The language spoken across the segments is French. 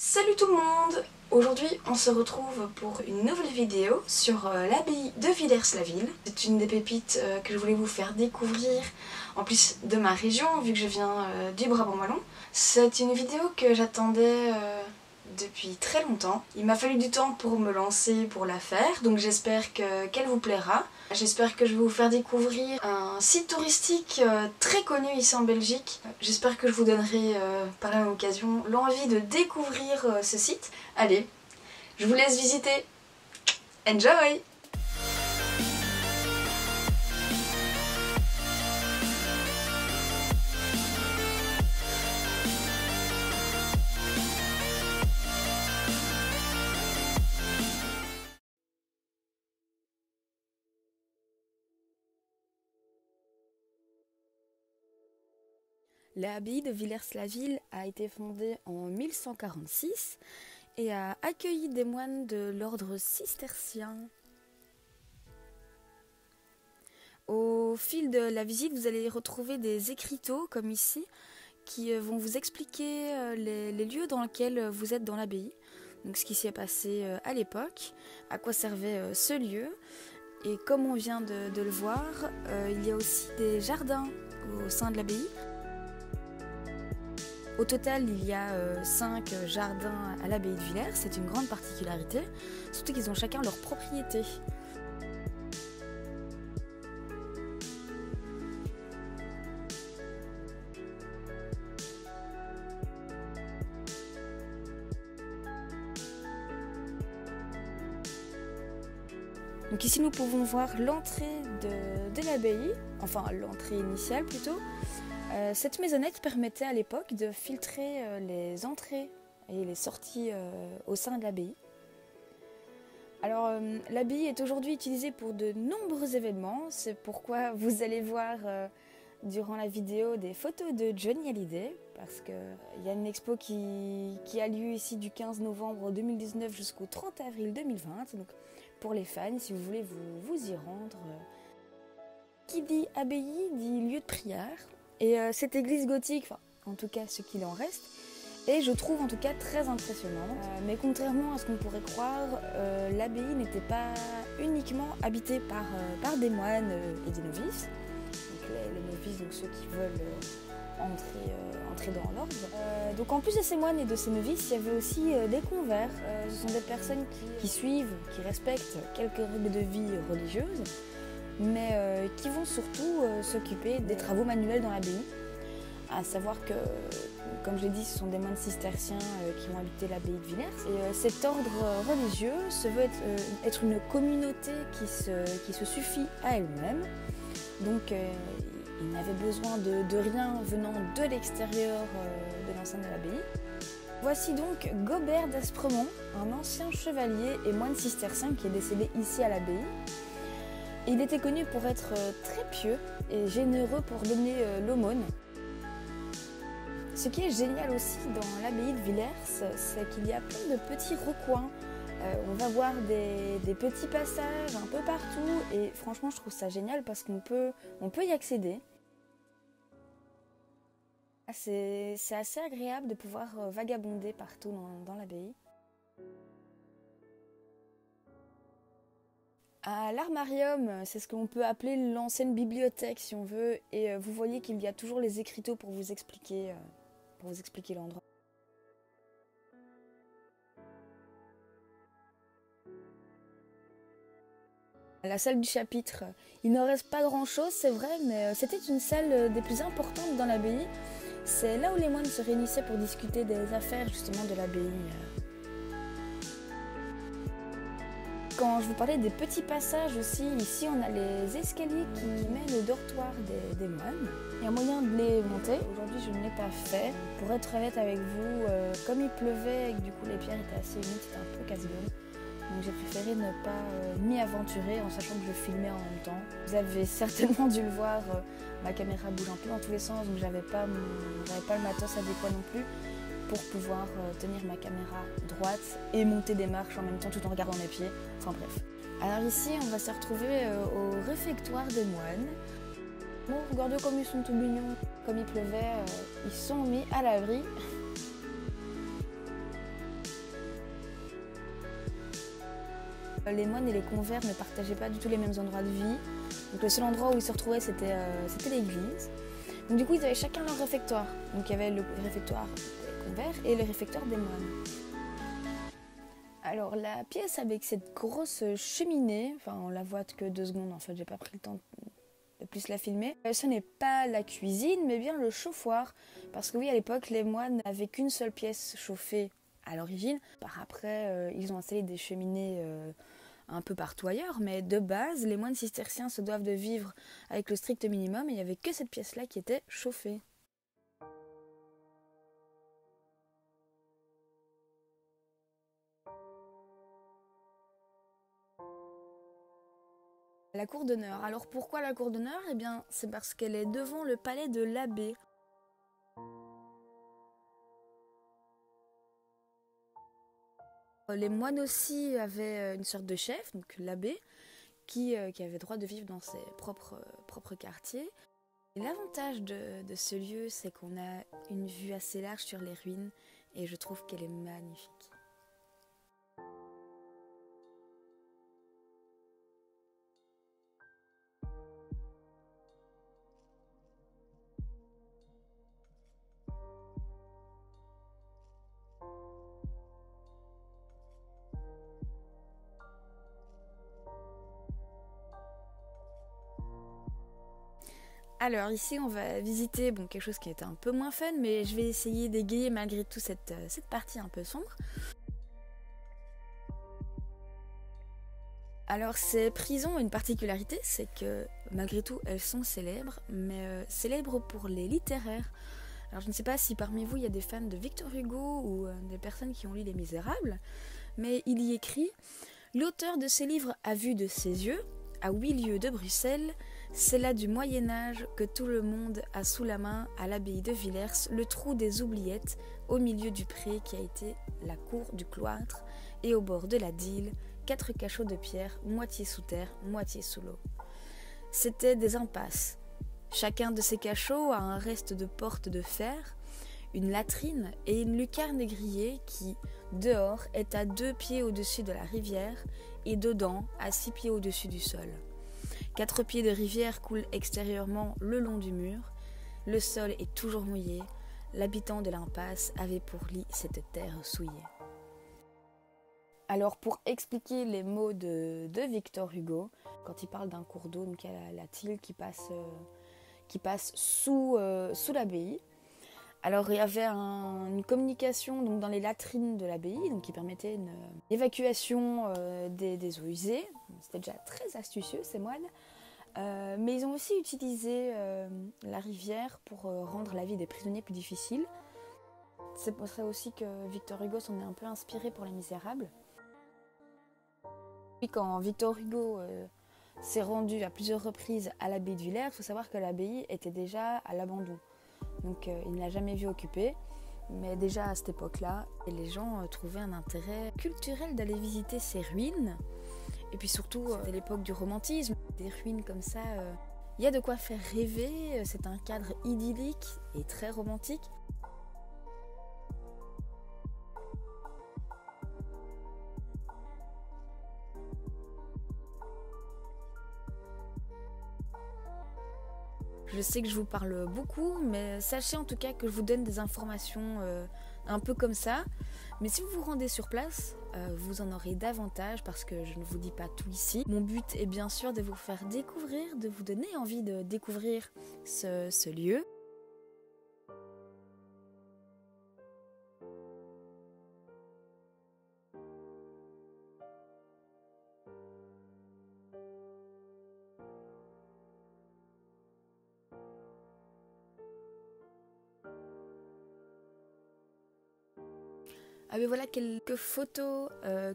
Salut tout le monde! Aujourd'hui on se retrouve pour une nouvelle vidéo sur l'abbaye de Villers-la-Ville. C'est une des pépites que je voulais vous faire découvrir en plus de ma région vu que je viens du Brabant wallon. C'est une vidéo que j'attendais depuis très longtemps. Il m'a fallu du temps pour me lancer pour la faire, donc j'espère qu'elle vous plaira. J'espère que je vais vous faire découvrir un site touristique très connu ici en Belgique. J'espère que je vous donnerai par la même occasion l'envie de découvrir ce site. Allez, je vous laisse visiter. Enjoy! L'abbaye de Villers-la-Ville a été fondée en 1146 et a accueilli des moines de l'ordre cistercien. Au fil de la visite, vous allez retrouver des écriteaux comme ici qui vont vous expliquer les lieux dans lesquels vous êtes dans l'abbaye. Donc ce qui s'y est passé à l'époque, à quoi servait ce lieu. Et comme on vient de le voir, il y a aussi des jardins au sein de l'abbaye. Au total, il y a 5 jardins à l'abbaye de Villers, c'est une grande particularité, surtout qu'ils ont chacun leur propriété. Donc ici nous pouvons voir l'entrée de l'abbaye, enfin l'entrée initiale plutôt. Cette maisonnette permettait à l'époque de filtrer les entrées et les sorties au sein de l'abbaye. Alors l'abbaye est aujourd'hui utilisée pour de nombreux événements, c'est pourquoi vous allez voir durant la vidéo des photos de Johnny Hallyday, parce qu'il y a une expo qui a lieu ici du 15 novembre 2019 jusqu'au 30 avril 2020, donc pour les fans, si vous voulez vous y rendre. Qui dit abbaye dit lieu de prière. Et cette église gothique, enfin, en tout cas ce qu'il en reste, est je trouve en tout cas très impressionnante. Mais contrairement à ce qu'on pourrait croire, l'abbaye n'était pas uniquement habitée par des moines et des novices. Donc les novices, donc ceux qui veulent entrer dans l'ordre. Donc en plus de ces moines et de ces novices, il y avait aussi des convers. Ce sont des personnes qui suivent, qui respectent quelques règles de vie religieuses, mais qui vont surtout s'occuper des travaux manuels dans l'abbaye. À savoir que, comme je l'ai dit, ce sont des moines cisterciens qui vont habiter l'abbaye de Villers. Et cet ordre religieux se veut être une communauté qui se suffit à elle-même. Donc il n'avait besoin de rien venant de l'extérieur de l'enceinte de l'abbaye. Voici donc Gobert d'Aspremont, un ancien chevalier et moine cistercien qui est décédé ici à l'abbaye. Il était connu pour être très pieux et généreux pour donner l'aumône. Ce qui est génial aussi dans l'abbaye de Villers, c'est qu'il y a plein de petits recoins. On va voir des petits passages un peu partout et franchement je trouve ça génial parce qu'on peut y accéder. C'est assez agréable de pouvoir vagabonder partout dans l'abbaye. À l'Armarium, c'est ce qu'on peut appeler l'ancienne bibliothèque si on veut, et vous voyez qu'il y a toujours les écriteaux pour vous expliquer l'endroit. La salle du chapitre, il n'en reste pas grand-chose, c'est vrai, mais c'était une salle des plus importantes dans l'abbaye. C'est là où les moines se réunissaient pour discuter des affaires justement de l'abbaye. Quand je vous parlais des petits passages aussi, ici on a les escaliers qui mènent au dortoir des moines. Il y a moyen de les monter. Aujourd'hui je ne l'ai pas fait. Pour être honnête avec vous, comme il pleuvait et que du coup les pierres étaient assez humides, c'était un peu casse-gueule. Donc j'ai préféré ne pas m'y aventurer en sachant que je filmais en même temps. Vous avez certainement dû le voir, ma caméra bouge un peu dans tous les sens, donc j'avais pas le matos adéquat non plus pour pouvoir tenir ma caméra droite et monter des marches en même temps tout en regardant mes pieds. Enfin bref. Alors ici, on va se retrouver au réfectoire des moines. Bon, regardez comme ils sont tout mignons. Comme il pleuvait, ils se sont mis à l'abri. Les moines et les convers ne partageaient pas du tout les mêmes endroits de vie. Donc le seul endroit où ils se retrouvaient, c'était l'église. Donc du coup, ils avaient chacun leur réfectoire. Donc il y avait le réfectoire des convers et le réfectoire des moines. Alors la pièce avec cette grosse cheminée, enfin on la voit que 2 secondes en fait, j'ai pas pris le temps de plus la filmer. Ce n'est pas la cuisine, mais bien le chauffoir. Parce que oui, à l'époque, les moines n'avaient qu'une seule pièce chauffée à l'origine. Par après, ils ont installé des cheminées un peu partout ailleurs, mais de base, les moines cisterciens se doivent de vivre avec le strict minimum et il n'y avait que cette pièce-là qui était chauffée. La cour d'honneur. Alors pourquoi la cour d'honneur? Eh bien, c'est parce qu'elle est devant le palais de l'abbé. Les moines aussi avaient une sorte de chef, donc l'abbé, qui avait droit de vivre dans ses propres quartiers. Et l'avantage de ce lieu, c'est qu'on a une vue assez large sur les ruines et je trouve qu'elle est magnifique. Alors ici on va visiter quelque chose qui est un peu moins fun, mais je vais essayer d'égayer malgré tout cette partie un peu sombre. Alors ces prisons ont une particularité, c'est que malgré tout elles sont célèbres, mais célèbres pour les littéraires. Alors je ne sais pas si parmi vous il y a des fans de Victor Hugo ou des personnes qui ont lu Les Misérables, mais il y écrit « L'auteur de ces livres a vu de ses yeux, à 8 lieues de Bruxelles, c'est là du Moyen-Âge que tout le monde a sous la main à l'abbaye de Villers le trou des oubliettes au milieu du pré qui a été la cour du cloître et au bord de la Dyle, 4 cachots de pierre, moitié sous terre, moitié sous l'eau. C'étaient des impasses. Chacun de ces cachots a un reste de porte de fer, une latrine et une lucarne grillée qui, dehors, est à 2 pieds au-dessus de la rivière et dedans, à 6 pieds au-dessus du sol. 4 pieds de rivière coulent extérieurement le long du mur. Le sol est toujours mouillé. L'habitant de l'impasse avait pour lit cette terre souillée. Alors pour expliquer les mots de Victor Hugo, quand il parle d'un cours d'eau, donc il y a la Dyle qui passe sous l'abbaye. Alors il y avait une communication dans les latrines de l'abbaye, qui permettait une évacuation des eaux usées. C'était déjà très astucieux ces moines. Mais ils ont aussi utilisé la rivière pour rendre la vie des prisonniers plus difficile. C'est pour ça aussi que Victor Hugo s'en est un peu inspiré pour Les Misérables. Puis quand Victor Hugo s'est rendu à plusieurs reprises à l'abbaye de Villers, il faut savoir que l'abbaye était déjà à l'abandon. Donc il ne l'a jamais vu occupée, mais déjà à cette époque-là, les gens trouvaient un intérêt culturel d'aller visiter ces ruines. Et puis surtout, c'était l'époque du romantisme, des ruines comme ça, il y a de quoi faire rêver, c'est un cadre idyllique et très romantique. Je sais que je vous parle beaucoup, mais sachez en tout cas que je vous donne des informations un peu comme ça. Mais si vous vous rendez sur place, vous en aurez davantage parce que je ne vous dis pas tout ici. Mon but est bien sûr de vous faire découvrir, de vous donner envie de découvrir ce lieu. Ah ben voilà quelques photos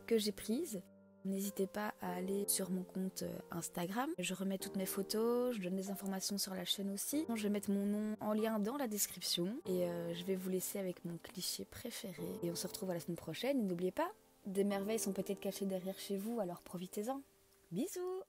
que j'ai prises. N'hésitez pas à aller sur mon compte Instagram. Je remets toutes mes photos, je donne des informations sur la chaîne aussi. Je vais mettre mon nom en lien dans la description. Et je vais vous laisser avec mon cliché préféré. Et on se retrouve à la semaine prochaine. Et n'oubliez pas, des merveilles sont peut-être cachées derrière chez vous, alors profitez-en. Bisous!